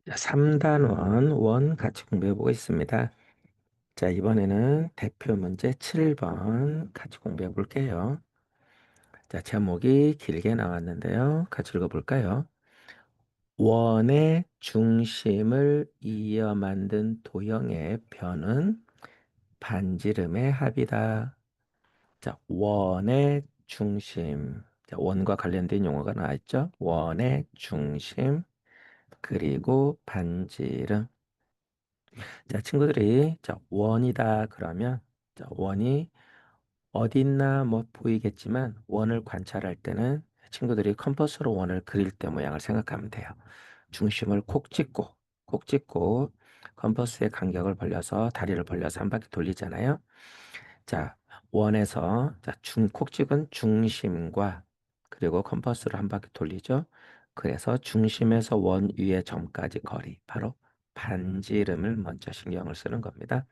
자, 3단원 원 같이 공부해 보고 있습니다. 자, 이번에는 대표 문제 7번 같이 공부해 볼게요. 자, 제목이 길게 나왔는데요. 같이 읽어 볼까요? 원의 중심을 이어 만든 도형의 변은 반지름의 합이다. 자, 원의 중심. 자, 원과 관련된 용어가 나왔죠? 원의 중심, 그리고 반지름. 자, 친구들이 원이다 그러면 원이 어디 있나 뭐 보이겠지만 원을 관찰할 때는 친구들이 컴퍼스로 원을 그릴 때 모양을 생각하면 돼요. 중심을 콕 찍고 컴퍼스의 간격을 벌려서 다리를 벌려서 한 바퀴 돌리잖아요. 자, 원에서 콕 찍은 중심과 그리고 컴퍼스를 한 바퀴 돌리죠. 그래서 중심에서 원 위의 점까지 거리, 바로 반지름을 먼저 신경을 쓰는 겁니다.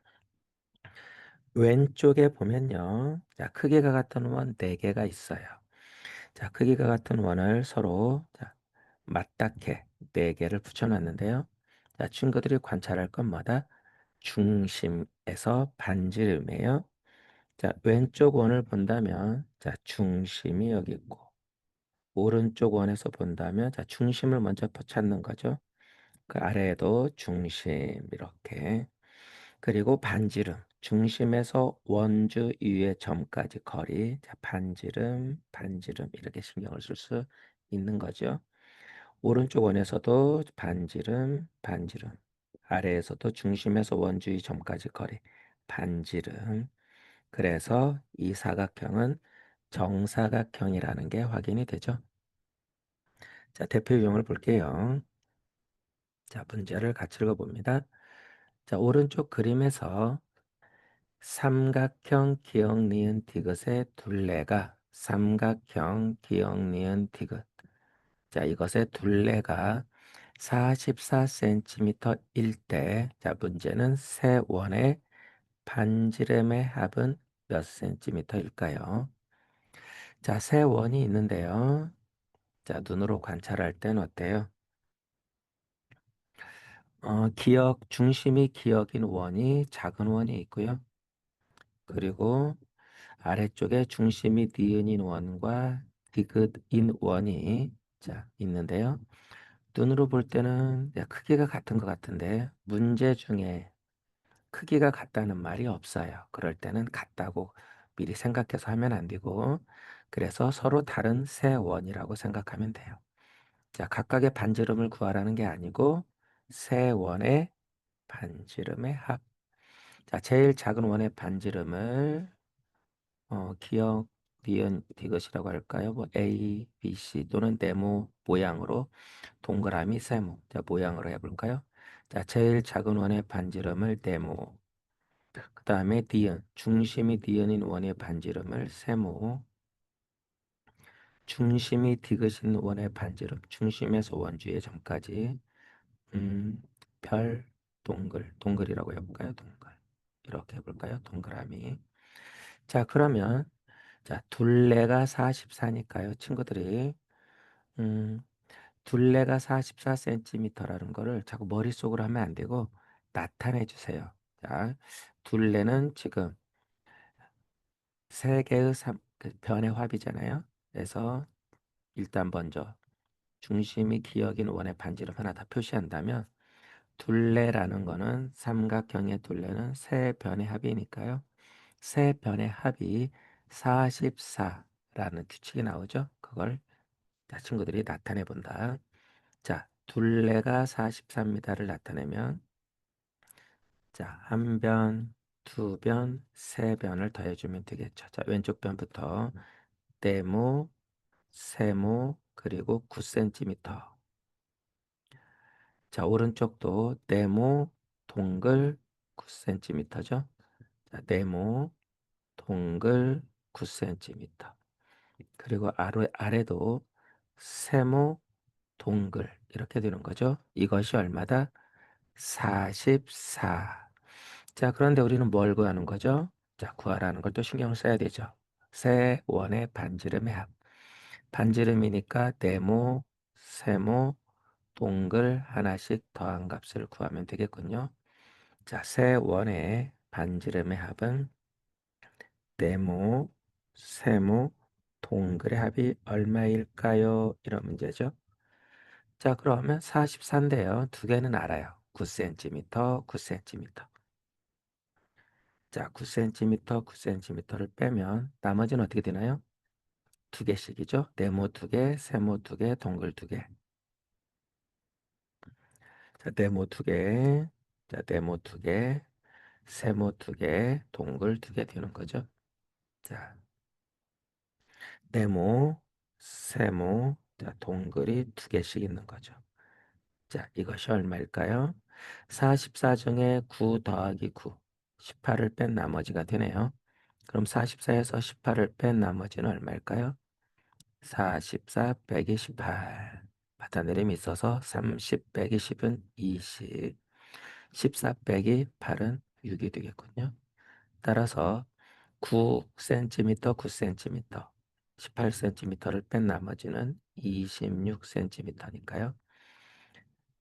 왼쪽에 보면요. 자, 크기가 같은 원 4개가 있어요. 자, 크기가 같은 원을 서로 맞닿게 4개를 붙여놨는데요. 자, 친구들이 관찰할 건 뭐다? 중심에서 반지름이에요. 자, 왼쪽 원을 본다면 중심이 여기 있고, 오른쪽 원에서 본다면 중심을 먼저 찾는 거죠. 그 아래에도 중심 이렇게. 그리고 반지름. 중심에서 원주 위의 점까지 거리. 자, 반지름 이렇게 신경을 쓸 수 있는 거죠. 오른쪽 원에서도 반지름. 아래에서도 중심에서 원주 위 점까지 거리. 반지름. 그래서 이 사각형은 정사각형이라는 게 확인이 되죠. 자, 대표 유형을 볼게요. 자, 문제를 같이 읽어봅니다. 자, 오른쪽 그림에서 삼각형 기역 니은 디귿의 둘레가 삼각형 기역 니은 디귿. 자, 이것의 둘레가 44cm일 때, 자, 문제는 세 원의 반지름의 합은 몇 cm일까요? 자, 세 원이 있는데요. 자, 눈으로 관찰할 땐 어때요? 중심이 기역인 원이 작은 원이 있고요. 그리고 아래쪽에 중심이 니은인 원과 디귿인 원이 있는데요. 눈으로 볼 때는 크기가 같은 것 같은데 문제 중에 크기가 같다는 말이 없어요. 그럴 때는 같다고 미리 생각해서 하면 안 되고 그래서 서로 다른 세 원이라고 생각하면 돼요. 자, 각각의 반지름을 구하라는 게 아니고 세 원의 반지름의 합. 자, 제일 작은 원의 반지름을 기억, 니은, 디귿이라고 할까요? 뭐 A, B, C 또는 네모 모양으로 동그라미, 세모. 자, 모양으로 해볼까요? 자, 제일 작은 원의 반지름을 네모. 그 다음에 니은, 중심이 니은인 원의 반지름을 세모. 중심이 디귿인 원의 반지름, 중심에서 원주의 점까지 음, 별, 동글이라고 해볼까요? 동글. 이렇게 해볼까요? 동그라미. 자, 그러면 둘레가 44니까요. 친구들이 음, 둘레가 44cm라는 거를 자꾸 머릿속으로 하면 안 되고 나타내 주세요. 자, 둘레는 지금 세 개의 그 변의 합이잖아요. 그래서 일단 먼저 중심이 기역인 원의 반지름 하나 다 표시한다면 둘레라는 거는 삼각형의 둘레는 세 변의 합이니까요. 세 변의 합이 44라는 규칙이 나오죠. 그걸 친구들이 나타내 본다. 자, 둘레가 44m를 나타내면 한 변, 두 변, 세 변을 더해주면 되겠죠. 자, 왼쪽 변부터 네모, 세모, 그리고 9cm. 자, 오른쪽도 네모, 동글 9cm죠. 자, 네모, 동글 9cm. 그리고 아래도 세모, 동글 이렇게 되는 거죠. 이것이 얼마다? 44. 자, 그런데 우리는 뭘 구하는 거죠? 자, 구하라는 걸 또 신경을 써야 되죠. 세 원의 반지름의 합. 반지름이니까 네모, 세모, 동글 하나씩 더한 값을 구하면 되겠군요. 자, 세 원의 반지름의 합은 네모, 세모, 동글의 합이 얼마일까요? 이런 문제죠. 자, 그러면 44인데요. 두 개는 알아요. 9cm, 9cm. 자, 9cm, 9cm를 빼면 나머지는 어떻게 되나요? 두 개씩이죠. 네모 두 개, 세모 두 개, 동글 두 개. 자, 네모 두 개, 자, 네모 두 개, 세모 두 개, 동글 두 개 되는 거죠. 자, 네모, 세모, 자, 동글이 두 개씩 있는 거죠. 자, 이것이 얼마일까요? 44 중에 9 더하기 9, 18을 뺀 나머지가 되네요. 그럼 44에서 18을 뺀 나머지는 얼마일까요? 44 빼기 18. 받아내림이 있어서 30 빼기 10은 20. 14 빼기 8은 6이 되겠군요. 따라서 9cm, 9cm, 18cm를 뺀 나머지는 26cm니까요.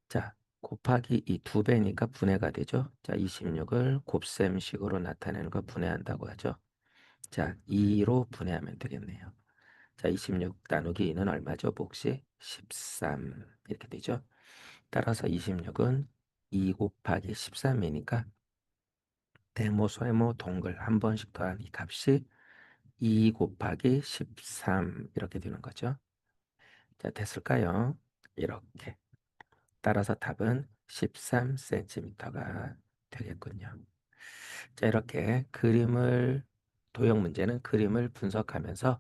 자, 곱하기 이 두 배니까 분해가 되죠. 자, 26을 곱셈식으로 나타내는 걸 분해한다고 하죠. 자, 2로 분해하면 되겠네요. 자, 26 나누기 2는 얼마죠? 몫이 13 이렇게 되죠. 따라서 26은 2 곱하기 13이니까 대모, 소모, 동글 한 번씩 더한 이 값이 2 곱하기 13 이렇게 되는 거죠. 자, 됐을까요? 이렇게. 따라서 답은 13cm가 되겠군요. 자, 이렇게 도형 문제는 그림을 분석하면서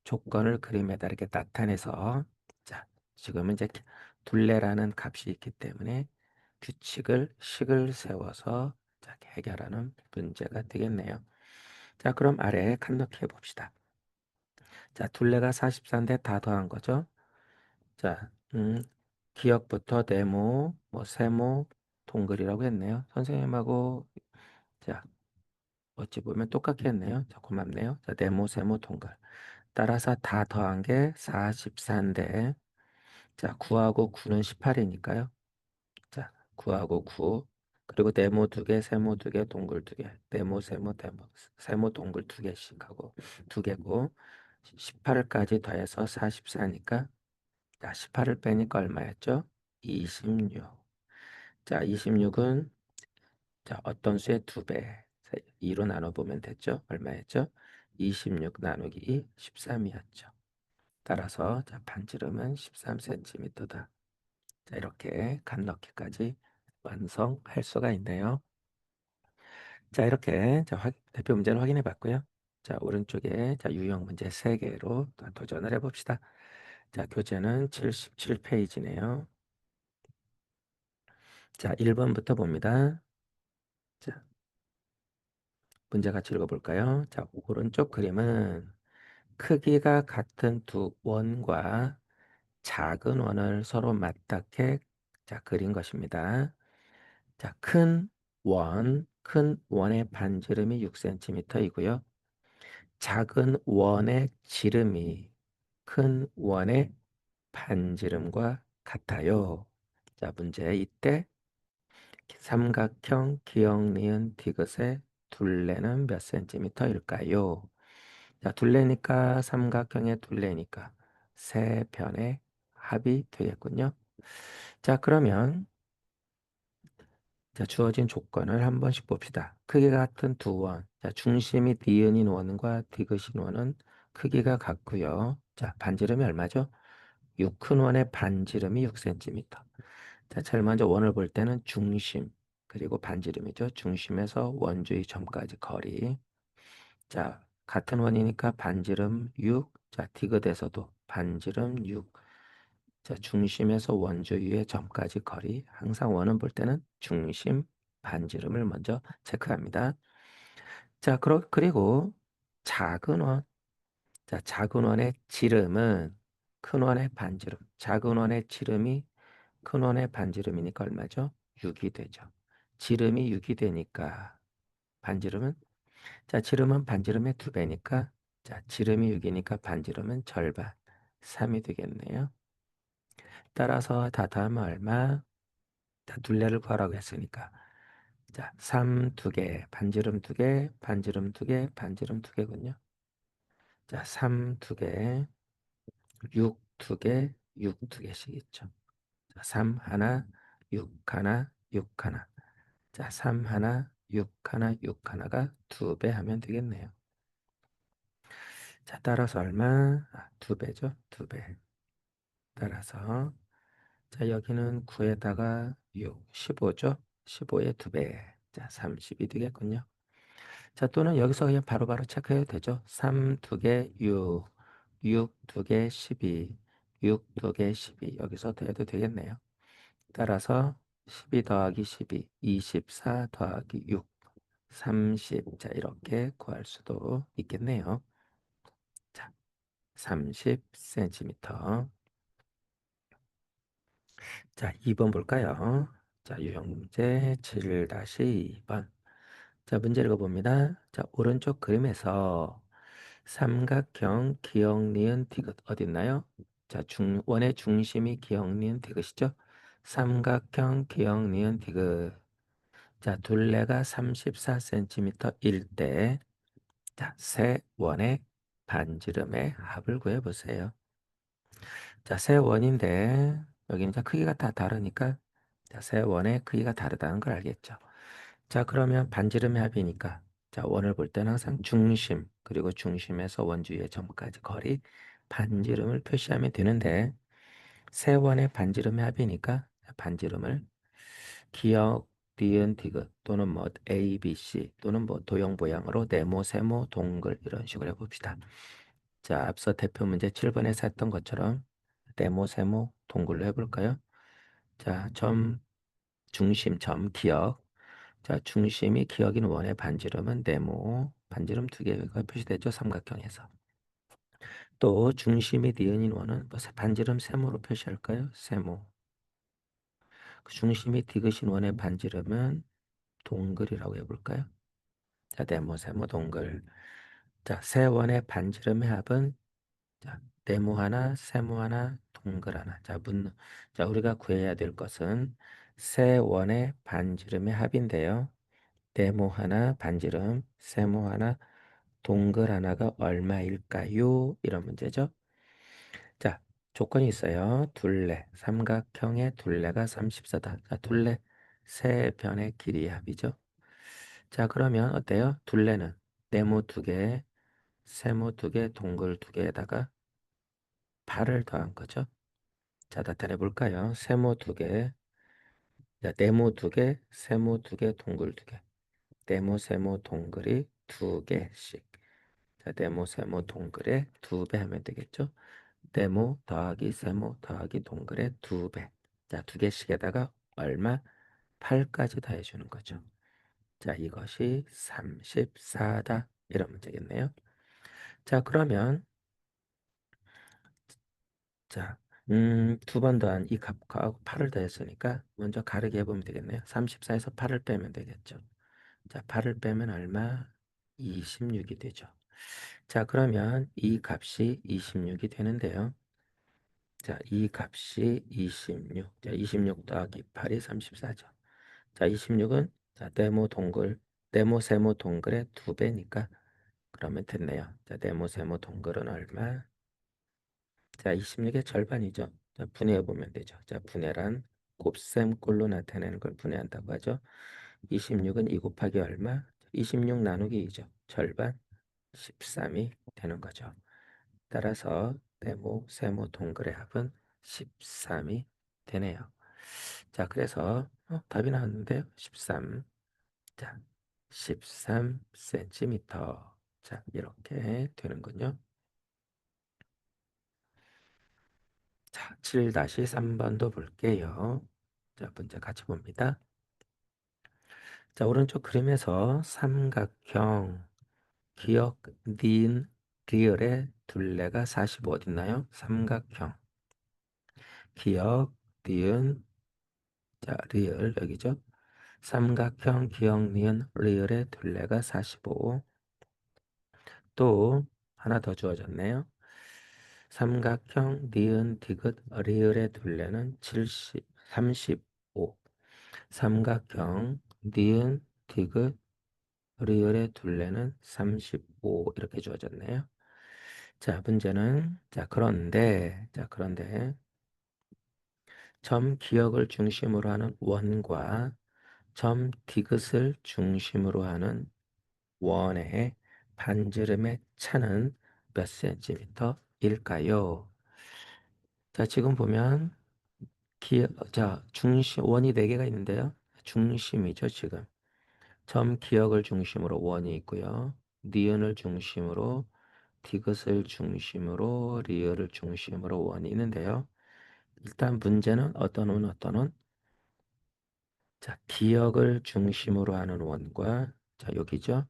조건을 그림에다 이렇게 나타내서, 자, 지금은 이제 둘레라는 값이 있기 때문에 식을 세워서 자, 해결하는 문제가 되겠네요. 자, 그럼 아래에 칸 넣기 해봅시다. 자, 둘레가 44인데 다 더한 거죠. 자, 기역부터 네모, 뭐 세모, 동글이라고 했네요. 선생님하고 자, 어찌 보면 똑같게 했네요. 자, 고맙네요. 자, 네모, 세모, 동글. 따라서 다 더한 게 44인데 자, 9하고 9는 18이니까요. 자, 9하고 9. 그리고 네모 두 개, 세모 두 개, 동글 두 개. 네모, 세모, 네모, 세모, 동글 두 개씩 하고 두 개고 18까지 더해서 44니까 자, 18을 빼니까 얼마였죠? 26. 자, 26은 자, 어떤 수의 두 배. 2로 나눠보면 됐죠? 얼마였죠? 26 나누기 2, 13이었죠. 따라서 자, 반지름은 13cm다. 자, 이렇게 간 넣기까지 완성할 수가 있네요. 자, 이렇게 자, 대표 문제를 확인해 봤고요. 자, 오른쪽에 자, 유형 문제 3개로 도전을 해봅시다. 자, 교재는 77페이지네요. 자, 1번부터 봅니다. 자, 문제 같이 읽어볼까요? 자, 오른쪽 그림은 크기가 같은 두 원과 작은 원을 서로 맞닿게 자, 그린 것입니다. 자, 큰 원의 반지름이 6cm이고요. 작은 원의 지름이 큰 원의 반지름과 같아요. 자, 문제 이때 삼각형 기역 니은 디귿의 둘레는 몇 cm일까요? 자, 둘레니까 삼각형의 둘레니까 세 편의 합이 되겠군요. 자, 그러면 자, 주어진 조건을 한 번씩 봅시다. 크기가 같은 두 원. 자, 중심이 니은인 원과 디귿인 원은 크기가 같고요. 자, 반지름이 얼마죠? 6큰 원의 반지름이 6cm. 자, 제일 먼저 원을 볼 때는 중심, 그리고 반지름이죠. 중심에서 원주의 점까지 거리. 자, 같은 원이니까 반지름 6. 자, 디귿에서도 반지름 6. 자, 중심에서 원주위의 점까지 거리. 항상 원은 볼 때는 중심, 반지름을 먼저 체크합니다. 자, 그리고 작은 원. 자, 작은 원의 지름은 큰 원의 반지름. 작은 원의 지름이 큰 원의 반지름이니까 얼마죠? 6이 되죠. 지름이 6이 되니까 반지름은 자, 지름은 반지름의 2배니까 자, 지름이 6이니까 반지름은 절반 3이 되겠네요. 따라서 다 더하면 얼마? 자, 둘레를 구하라고 했으니까. 자, 3 2개, 반지름 2개, 반지름 2개, 반지름 2개군요. 자, 3 2개, 6 2개, 6 2개씩 있죠. 자, 3 하나, 6 하나, 6 하나. 자, 3 하나, 6 하나, 6 하나가 2배 하면 되겠네요. 자, 따라서 얼마? 2배죠. 2배. 따라서 자, 여기는 9에다가 6, 15죠. 15에 2배. 자, 30이 되겠군요. 자, 또는 여기서 그냥 바로바로 체크해도 되죠. 3 2개 6, 6 2개 12, 6 2개 12. 여기서 더해도 되겠네요. 따라서 12 더하기 12, 24 더하기 6, 30. 자, 이렇게 구할 수도 있겠네요. 자, 30cm. 자, 2번 볼까요? 자, 유형 문제 7-2번. 자, 문제 읽어봅니다. 자, 오른쪽 그림에서 삼각형 기역, 니은, 디귿 어디 있나요? 자, 원의 중심이 기역, 니은, 디귿이죠? 삼각형 기역, 니은, 디귿. 자, 둘레가 34cm일 때, 자, 세 원의 반지름의 합을 구해보세요. 자, 세 원인데, 여기는 이제 크기가 다 다르니까, 자, 세 원의 크기가 다르다는 걸 알겠죠? 자, 그러면 반지름의 합이니까, 자, 원을 볼 때는 항상 중심, 그리고 중심에서 원주위의 점까지 거리, 반지름을 표시하면 되는데, 세 원의 반지름의 합이니까, 반지름을 기역, 니은, 디귿 또는 뭐 A, B, C 또는 뭐 도형 모양으로 네모, 세모, 동글 이런 식으로 해봅시다. 자, 앞서 대표 문제 7번에서 했던 것처럼 네모, 세모, 동글로 해볼까요? 자, 점, 중심, 점, 기역. 자, 중심이 기역인 원의 반지름은 네모, 반지름 2개가 표시되죠, 삼각형에서. 또 중심이 니은인 원은 뭐 반지름 세모로 표시할까요? 세모. 그 중심이 디귿인 원의 반지름은 동글이라고 해볼까요? 자, 네모, 세모, 동글. 자, 세 원의 반지름의 합은 자, 네모 하나, 세모 하나, 동글 하나. 자, 자, 우리가 구해야 될 것은 세 원의 반지름의 합인데요. 네모 하나 반지름, 세모 하나, 동글 하나가 얼마일까요? 이런 문제죠. 자, 조건이 있어요. 둘레, 삼각형의 둘레가 34다. 자, 둘레 세 변의 길이의 합이죠. 자, 그러면 어때요? 둘레는 네모 2개, 세모 2개, 동글 2개에다가 8을 더한 거죠. 자, 나타내 볼까요? 세모 2개, 자, 네모 2개, 세모 2개, 동글 2개. 네모, 세모, 동글이 2개씩. 자, 네모, 세모, 동글에 2배 하면 되겠죠? 네모 더하기 세모 더하기 동글에 2배. 자, 2개씩에다가 얼마? 8까지 더해주는 거죠. 자, 이것이 34다. 이런 문제겠네요. 자, 그러면 자, 2번 더한 이 값하고 8을 더했으니까 먼저 가르기 해보면 되겠네요. 34에서 8을 빼면 되겠죠. 자, 8을 빼면 얼마? 26이 되죠. 자, 그러면 이 값이 26이 되는데요. 자, 이 값이 26. 자, 26 더하기 8이 34죠. 자, 26은 자, 네모 세모 동글의 2배니까 그러면 됐네요. 자, 네모 세모 동글은 얼마? 자, 26의 절반이죠. 자, 분해해 보면 되죠. 자, 분해란 곱셈꼴로 나타내는 걸 분해한다고 하죠. 26은 2 곱하기 얼마? 26 나누기 2죠. 절반 13이 되는 거죠. 따라서 네모, 세모, 동글의 합은 13이 되네요. 자, 그래서 답이 나왔는데요. 13. 자, 13cm. 자, 이렇게 되는군요. 자, 7-3번도 볼게요. 자, 문제 같이 봅니다. 자, 오른쪽 그림에서 삼각형 기역, 니은, 리을의 둘레가 45 어디 있나요? 삼각형 기역, 니은, 자, 리을 여기죠. 삼각형 기역, 니은, 리을의 둘레가 45. 또 하나 더 주어졌네요. 삼각형 니은 디귿 리을의 둘레는 35. 삼각형 니은 디귿 리을의 둘레는 35 이렇게 주어졌네요. 자, 문제는 그런데 점 기역을 중심으로 하는 원과 점 디귿을 중심으로 하는 원의 반지름의 차는 몇 센티미터일까요? 자, 지금 보면 중심 원이 4개가 있는데요. 중심이죠, 지금. 점 기역을 중심으로 원이 있고요. 니은을 중심으로 디귿을 중심으로 리을을 중심으로 원이 있는데요. 일단 문제는 어떤 원? 자, 기역을 중심으로 하는 원과 자, 여기죠.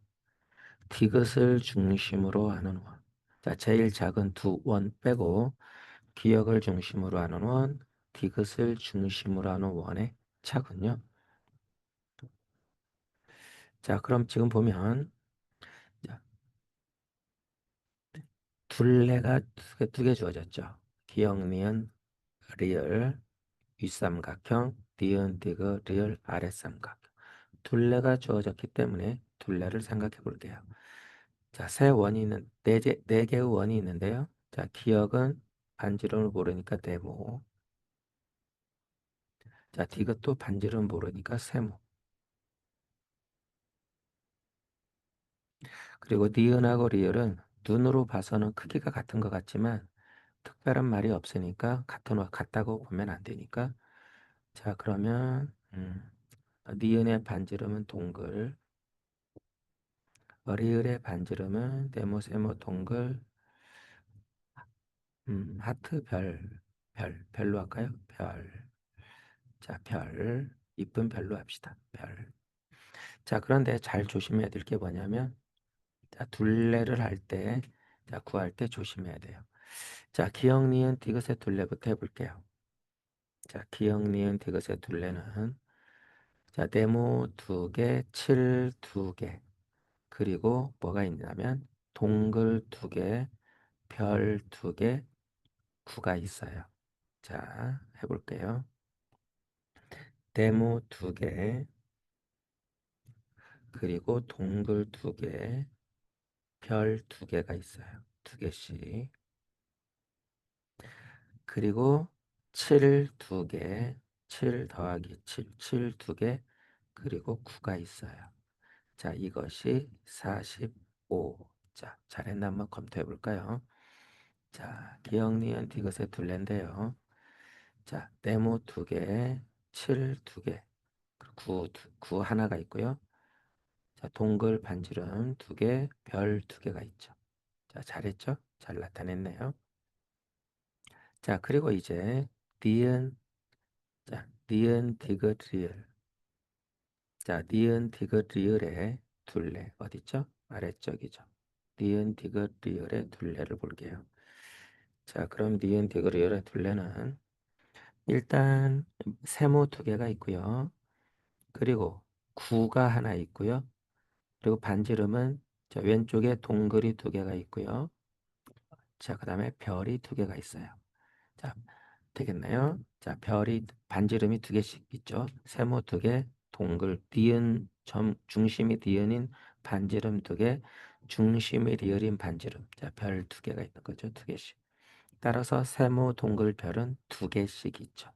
디귿을 중심으로 하는 원. 자, 제일 작은 두 원 빼고 기역을 중심으로 하는 원, 디귿을 중심으로 하는 원의 차군요. 자, 그럼 지금 보면 자, 둘레가 두 개 주어졌죠. 기역, 니은, 리을, 윗삼각형, 니은, 디귿, 리을, 아랫삼각형. 둘레가 주어졌기 때문에 둘레를 생각해 볼게요. 자, 네 개의 원이 있는데요. 자, 기역은 반지름을 모르니까 네모. 자, 디귿도 반지름 모르니까 세모. 그리고 니은하고 리을은 눈으로 봐서는 크기가 같은 것 같지만 특별한 말이 없으니까 같다고 보면 안 되니까 자, 그러면 니은의 반지름은 동글, 리을의 반지름은 네모, 세모, 동글, 하트, 별로 할까요? 별. 자, 이쁜 별로 합시다. 별. 자, 그런데 잘 조심해야 될 게 뭐냐면 자, 둘레를 할 때, 자, 구할 때 조심해야 돼요. 자, 기역, 니은, 디귿의 둘레부터 해볼게요. 자, 기역, 니은, 디귿의 둘레는 자, 네모 2개, 칠 2개, 그리고 뭐가 있냐면 동글 2개, 별 2개, 구가 있어요. 자, 해볼게요. 네모 2개, 그리고 동글 2개, 별 2개가 있어요. 2개씩. 그리고 7 2개, 7 더하기 7 2개, 그리고 9가 있어요. 자, 이것이 45. 자, 잘했나 한번 검토해 볼까요? 자, 기역, 니은, 디귿의 둘레인데요. 자, 네모 2개, 7 2개, 9 하나가 있고요. 자, 동글 반지름 2개, 별 2개가 있죠. 자, 잘했죠? 잘 나타냈네요. 자, 그리고 이제 니은, 니은, 디귿, 리을. 자, 니은, 디귿, 리을의 둘레 어디죠? 아래쪽이죠. 니은, 디귿, 리을의 둘레를 볼게요. 자, 그럼 니은, 디귿, 리을의 둘레는 일단 세모 2개가 있고요. 그리고 구가 하나 있고요. 그리고 반지름은 자, 왼쪽에 동글이 2개가 있고요. 자, 그 다음에 별이 2개가 있어요. 자, 되겠나요? 자, 별이 반지름이 2개씩 있죠. 세모 2개, 동글, 니은 점 중심이 니은인 반지름 2개, 중심이 리을인 반지름. 자, 별 2개가 있는 거죠. 2개씩. 따라서 세모, 동글, 별은 2개씩 있죠.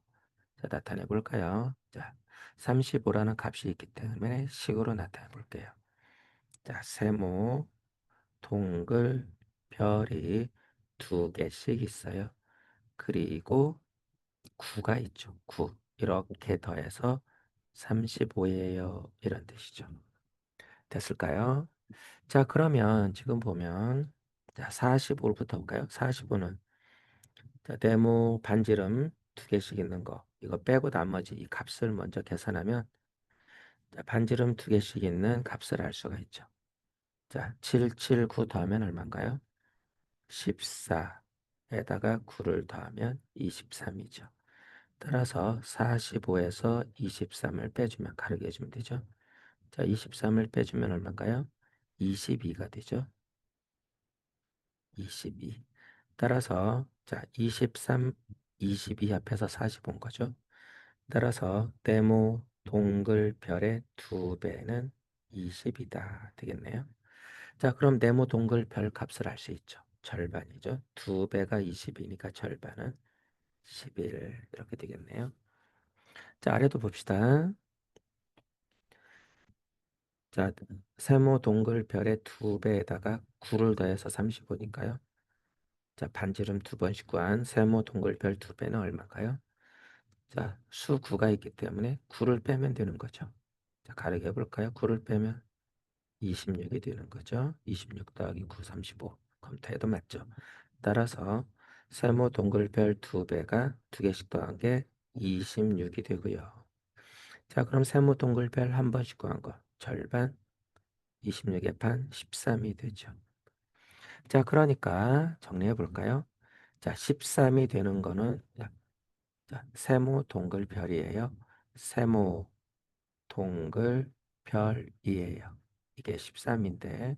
자, 나타내 볼까요? 자, 35라는 값이 있기 때문에 식으로 나타내 볼게요. 자, 세모, 동글, 별이 2개씩 있어요. 그리고 9가 있죠. 9. 이렇게 더해서 35예요. 이런 뜻이죠. 됐을까요? 자, 그러면 지금 보면 자, 45부터 볼까요? 45는 자, 네모 반지름 2개씩 있는 거. 이거 빼고 나머지 이 값을 먼저 계산하면 자, 반지름 2개씩 있는 값을 알 수가 있죠. 자, 7, 7, 9 더하면 얼마인가요? 14에다가 9를 더하면 23이죠. 따라서 45에서 23을 빼주면 가르게 해주면 되죠. 자, 23을 빼주면 얼마인가요? 22가 되죠. 22. 따라서 자 23, 22 합해서 40 온 거죠. 따라서 네모 동글별의 2배는 20이다 되겠네요. 자 그럼 네모 동글별 값을 알 수 있죠. 절반이죠. 2배가 20이니까 절반은 11 이렇게 되겠네요. 자 아래도 봅시다. 자 세모 동글별의 2배에다가 9를 더해서 35니까요. 자 반지름 2번씩 구한 세모 동글별 2배는 얼마일까요? 자, 수 9가 있기 때문에 9를 빼면 되는 거죠. 자, 가르게 해볼까요? 9를 빼면 26이 되는 거죠. 26 더하기 9, 35. 검토해도 맞죠. 따라서 세모 동글별 2배가 2개씩 더한 게 26이 되고요. 자, 그럼 세모 동글별 한 번씩 구한 거 절반 26의 반 13이 되죠. 자, 그러니까 정리해 볼까요? 자, 13이 되는 거는 자, 세모 동글별이에요. 세모 동글별이에요. 이게 13인데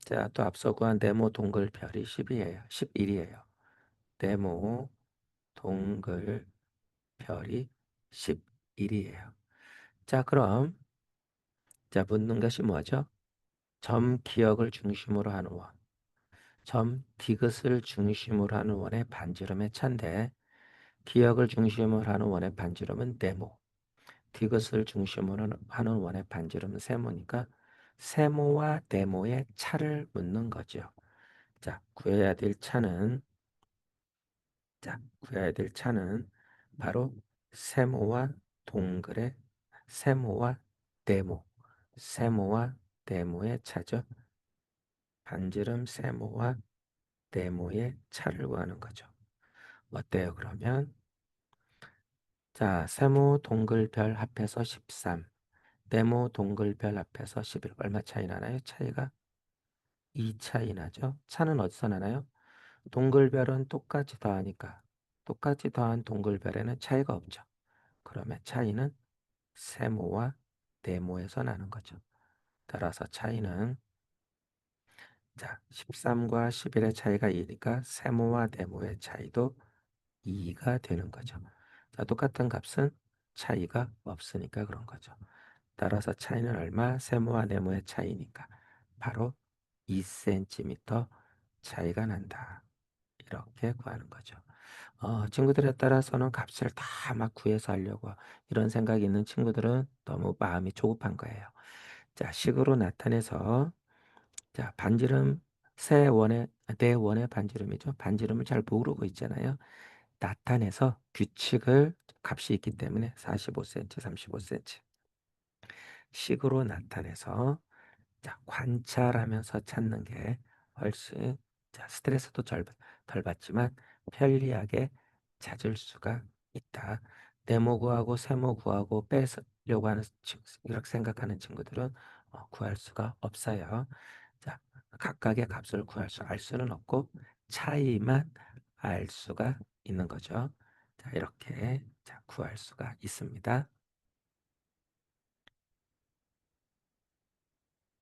자, 또 앞서 구한 네모 동글별이 10이에요. 11이에요. 네모 동글별이 11이에요. 자, 그럼 자, 묻는 것이 뭐죠? 점 기억을 중심으로 하는 원. 점 디귿을 중심으로 하는 원의 반지름의 차인데 기억을 중심으로 하는 원의 반지름은 네모. 디귿을 중심으로 하는 원의 반지름은 세모니까 세모와 네모의 차를 묻는 거죠. 자, 구해야 될 차는 바로 세모와 동글의 세모와 네모, 세모와 네모의 차죠. 반지름 세모와 네모의 차를 구하는 거죠. 어때요, 그러면? 자, 세모 동글별 합해서 13, 네모 동글별 합해서 11. 얼마 차이 나나요? 차이가 2 차이 나죠. 차는 어디서 나나요? 동글별은 똑같이 더하니까 똑같이 더한 동글별에는 차이가 없죠. 그러면 차이는 세모와 네모에서 나는 거죠. 따라서 차이는 자 13과 11의 차이가 2니까 세모와 네모의 차이도 2가 되는 거죠. 자 똑같은 값은 차이가 없으니까 그런 거죠. 따라서 차이는 얼마? 세모와 네모의 차이니까 바로 2cm 차이가 난다. 이렇게 구하는 거죠. 친구들에 따라서는 값을 다 막 구해서 하려고 이런 생각이 있는 친구들은 너무 마음이 조급한 거예요. 자, 식으로 나타내서 자, 반지름 세 원의 네 원의 반지름이죠. 반지름을 잘 모르고 있잖아요. 나타내서 규칙을 값이 있기 때문에 45cm, 35cm 식으로 나타내서 자, 관찰하면서 찾는 게 훨씬 자, 스트레스도 덜 받지만 편리하게 찾을 수가 있다. 네모 구하고 세모 구하고 빼려고 하는 이렇게 생각하는 친구들은 구할 수가 없어요. 자, 각각의 값을 알 수는 없고 차이만 알 수가 있는 거죠. 자, 이렇게 자, 구할 수가 있습니다.